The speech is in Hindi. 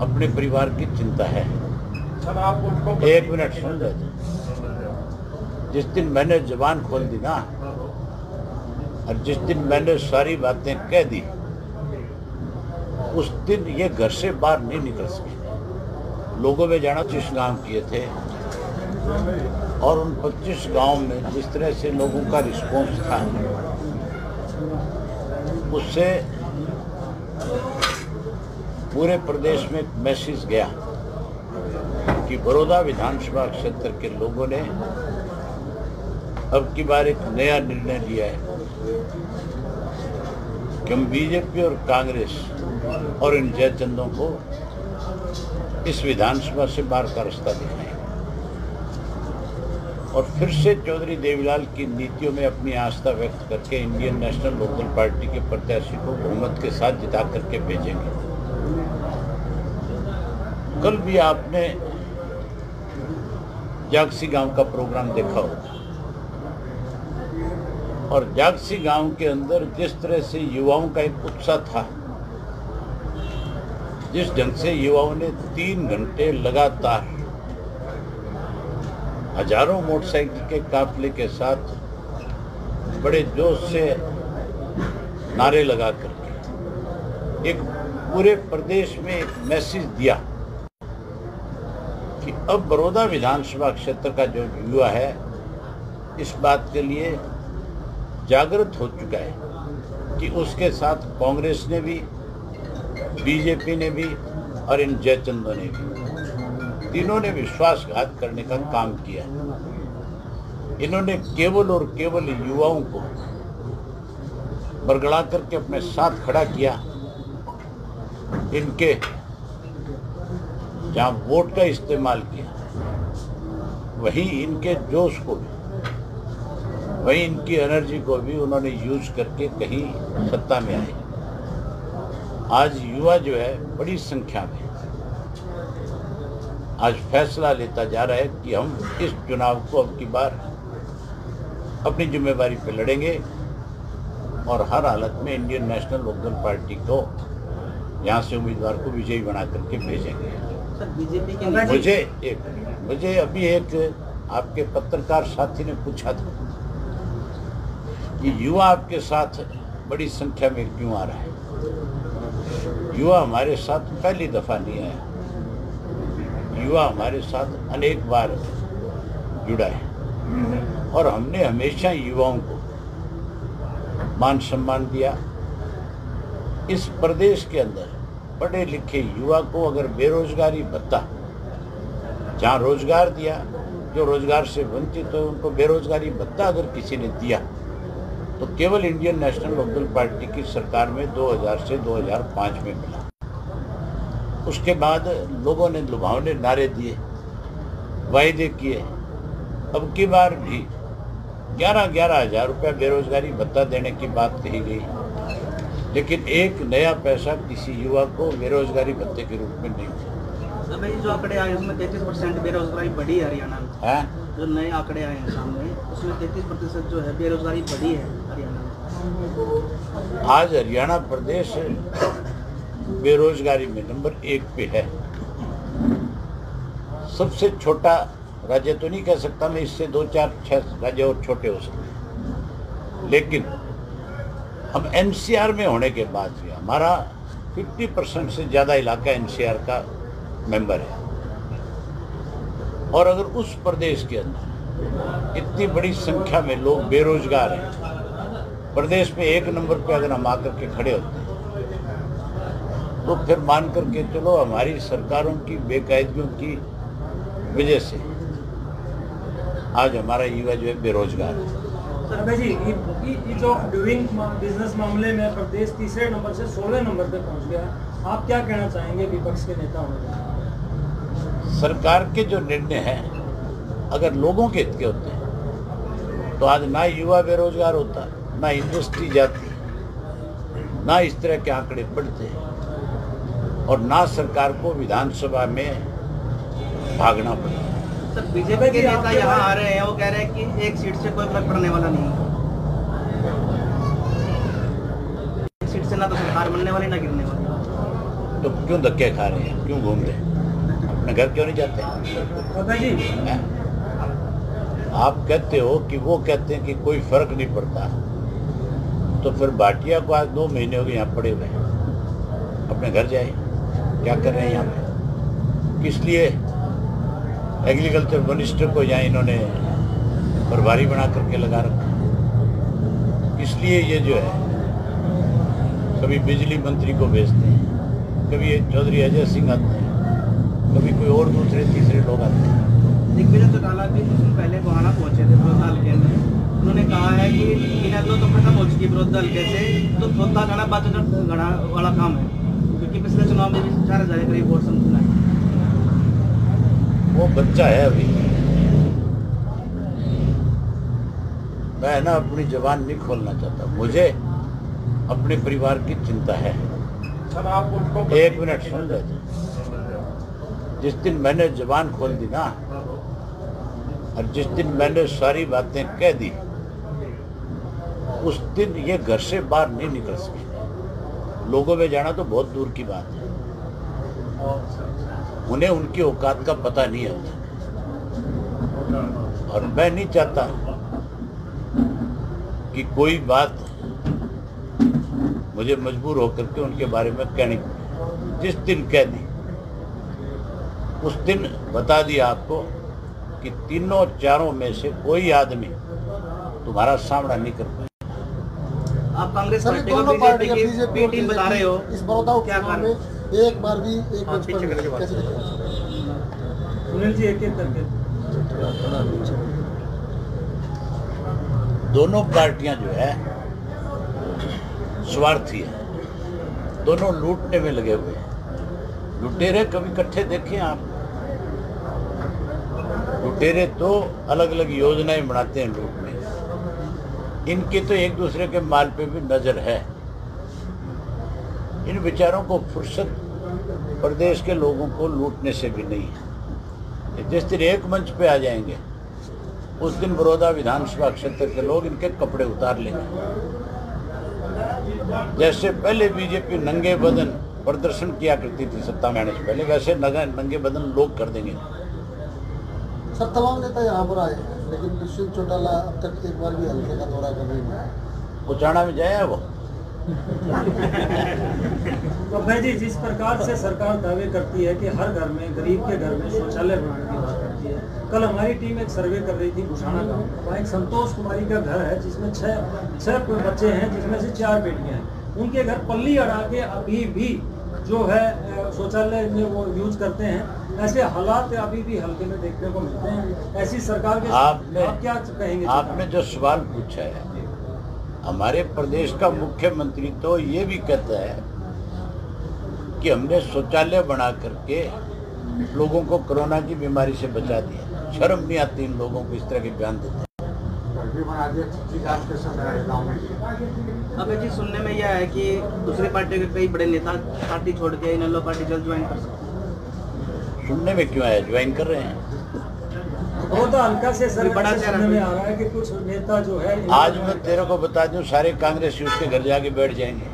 अपने परिवार की चिंता है। एक मिनट सुन लेते। जिस दिन मैंने जुबान खोल दी ना, और जिस दिन मैंने सारी बातें कह दी, उस दिन ये घर से बाहर नहीं निकल सके। लोगों में जाना 25 गांव किए थे, और उन 25 गांव में जिस तरह से लोगों का रिस्पॉन्स था, उससे पूरे प्रदेश में एक मैसेज गया कि बड़ौदा विधानसभा क्षेत्र के लोगों ने अब की बार एक नया निर्णय लिया है कि हम बीजेपी और कांग्रेस और इन जयचंदों को इस विधानसभा से बाहर का रास्ता दिखाएंगे, और फिर से चौधरी देवीलाल की नीतियों में अपनी आस्था व्यक्त करके इंडियन नेशनल लोकदल पार्टी के प्रत्याशी को बहुमत के साथ जिता करके भेजेंगे। कल भी आपने जागसी गांव का प्रोग्राम देखा होगा, और जागसी गांव के अंदर जिस तरह से युवाओं का एक उत्साह था, जिस ढंग से युवाओं ने 3 घंटे लगातार हजारों मोटरसाइकिल के काफिले के साथ बड़े जोश से नारे लगा करके एक पूरे प्रदेश में एक मैसेज दिया कि अब बड़ौदा विधानसभा क्षेत्र का जो युवा है इस बात के लिए जागृत हो चुका है कि उसके साथ कांग्रेस ने भी, बीजेपी ने भी और इन जयचंदों ने भी, तीनों ने विश्वासघात करने का काम किया। इन्होंने केवल और केवल युवाओं को बरगड़ा करके अपने साथ खड़ा किया। इनके जहां वोट का इस्तेमाल किया, वहीं इनके जोश को भी, वहीं इनकी एनर्जी को भी उन्होंने यूज करके कहीं सत्ता में आए। आज युवा जो है बड़ी संख्या में आज फैसला लेता जा रहा है कि हम इस चुनाव को अब की बार अपनी जिम्मेदारी पे लड़ेंगे और हर हालत में इंडियन नेशनल लोकदल पार्टी को यहाँ से उम्मीदवार को विजयी बना करके भेजेंगे। बीजेपी के मुझे अभी एक आपके पत्रकार साथी ने पूछा था कि युवा आपके साथ बड़ी संख्या में क्यों आ रहा है। युवा हमारे साथ पहली दफा नहीं आया, युवा हमारे साथ अनेक बार जुड़ा है, और हमने हमेशा युवाओं को मान सम्मान दिया। इस प्रदेश के अंदर पढ़े लिखे युवा को अगर बेरोजगारी भत्ता, जहाँ रोजगार दिया, जो रोजगार से वंचित हो उनको बेरोजगारी भत्ता अगर किसी ने दिया, तो केवल इंडियन नेशनल लोकदल पार्टी की सरकार में 2000 से 2005 में मिला। उसके बाद लोगों ने लुभावने नारे दिए, वायदे किए। अब की बार भी 11-11 हज़ार रुपया बेरोजगारी भत्ता देने की बात कही गई, लेकिन एक नया पैसा किसी युवा को बेरोजगारी भत्ते के रूप में नहीं मिला। भाई जो आंकड़े आए उसमें 33% बेरोजगारी बढ़ी है हरियाणा में। है जो नए आंकड़े आए हैं सामने, उसमें 33% जो है बेरोजगारी बढ़ी है हरियाणा में। आज हरियाणा प्रदेश बेरोजगारी में नंबर 1 पे है। सबसे छोटा राज्य तो नहीं कह सकता मैं, इससे 2-4-6 राज्य और छोटे हो सकते, लेकिन हम एनसीआर में होने के बाद भी हमारा 50% से ज़्यादा इलाका एनसीआर का मेंबर है। और अगर उस प्रदेश के अंदर इतनी बड़ी संख्या में लोग बेरोजगार हैं, प्रदेश में 1 नंबर पे अगर हम आकर के खड़े होते हैं, तो फिर मान करके चलो हमारी सरकारों की बेकायदगियों की वजह से आज हमारा युवा जो है बेरोजगार है। सर जी, ये जो डूइंग बिजनेस मामले में प्रदेश तीसरे नंबर से 16वें नंबर पे पहुंच गया, आप क्या कहना चाहेंगे विपक्ष के नेता होने? सरकार के जो निर्णय हैं अगर लोगों के हित के होते हैं तो आज ना युवा बेरोजगार होता, ना इंडस्ट्री जाती, ना इस तरह के आंकड़े बढ़ते, और ना सरकार को विधानसभा में भागना पड़ता। सर बीजेपी के नेता यहाँ आ रहे हैं, वो कह रहे हैं कि एक सीट से कोई फर्क पड़ने वाला नहीं है। एक सीट से ना तो सरकार बनने वाली ना गिरने वाली। तो क्यों धक्के खा रहे हैं, क्यों घूम रहे हैं, अपने घर क्यों नहीं जाते? बाबा जी आप कहते हो कि वो कहते हैं कि कोई फर्क नहीं पड़ता, तो फिर भाटिया को आज 2 महीने हो गए यहाँ पड़े हुए हैं, अपने घर जाए, क्या कर रहे हैं यहाँ पे? किस लिए एग्रीकल्चर मिनिस्टर को यहाँ इन्होंने प्रभारी बना करके लगा रखा? इसलिए ये जो है कभी बिजली मंत्री को भेजते हैं, कभी चौधरी अजय सिंह आते हैं, कभी कोई और दूसरे तीसरे लोग आते हैं। दिग्विजय चौटाला भी कुछ दिन पहले गोहाना पहुंचे थे विरोध हल्के में। उन्होंने कहा है कि इनेलो तो खत्म हो चुकी विरोध हल्के से, तो थोड़ा घना बात घना वाला काम है, क्योंकि पिछले चुनाव में भी 4000 के करीब वोट समझना है। वो बच्चा है अभी, मैं ना अपनी जबान नहीं खोलना चाहता, मुझे अपने परिवार की चिंता है। सर आप उनको 1 मिनट सुन लेते। जिस दिन मैंने जबान खोल दी ना, और जिस दिन मैंने सारी बातें कह दी, उस दिन ये घर से बाहर नहीं निकल सके। लोगों में जाना तो बहुत दूर की बात है, उन्हें उनकी औकात का पता नहीं होता, और मैं नहीं चाहता कि कोई बात मुझे मजबूर होकर के उनके बारे में कहनी पड़े। जिस दिन कह दी उस दिन बता दिया आपको कि तीनों चारों में से कोई आदमी तुम्हारा सामना नहीं कर पाए। आप कांग्रेस पार्टी को बीजेपी की टीम बता रहे हो, इस बड़ौदा क्या उपचुनाव में एक बार भी एक मंच पर नहीं। कैसे देखते हैं? सुनील जी एक करके दोनों पार्टियां जो है स्वार्थी है, दोनों लूटने में लगे हुए हैं। लुटेरे कभी इकट्ठे देखे आप? लुटेरे तो अलग अलग योजनाएं बनाते हैं लूटने, इनके तो एक दूसरे के माल पे भी नजर है। इन विचारों को फुर्सत प्रदेश के लोगों को लूटने से भी नहीं है। जिस दिन एक मंच पे आ जाएंगे उस दिन बड़ौदा विधानसभा क्षेत्र के लोग इनके कपड़े उतार लेंगे। जैसे पहले बीजेपी नंगे बदन प्रदर्शन किया करती थी सत्ता में आने से पहले, वैसे नंगे बदन लोग कर देंगे। सर तमाम नेता यहाँ पर आए, लेकिन दुष्यंत चौटाला अब तक एक बार भी हल्के का दौरा कर रही है। उचाना में जाया वो। तो भाई जी, जिस प्रकार से सरकार दावे करती है कि हर घर में, गरीब के घर में शौचालय बनाने की बात करती है, कल हमारी टीम एक सर्वे कर रही थी भूषाना गाँव में, वहाँ एक संतोष कुमारी का घर है जिसमें छह बच्चे हैं, जिसमें से 4 बेटियां हैं। उनके घर पल्ली अड़ा के अभी भी जो है शौचालय में वो यूज करते हैं। ऐसे हालात अभी भी हल्के में देखने को मिलते हैं। ऐसी सरकार के आप क्या कहेंगे? आपने जो सवाल पूछा है, हमारे प्रदेश का मुख्यमंत्री तो ये भी कहता है कि हमने शौचालय बना करके लोगों को कोरोना की बीमारी से बचा दिया। शर्म नहीं आती इन लोगों को इस तरह के बयान देते हैं। अब जी सुनने में यह है कि दूसरी पार्टी के कई बड़े नेता पार्टी छोड़ के इनेलो पार्टी जल्द ज्वाइन कर सकते हैं। सुनने में क्यों आया, ज्वाइन कर रहे हैं। बहुत हल्का से सर बड़ा सुनने में आ रहा है कि कुछ नेता जो है, आज मैं तेरे को बता दूं, सारे कांग्रेसी उसके घर जाके बैठ जाएंगे।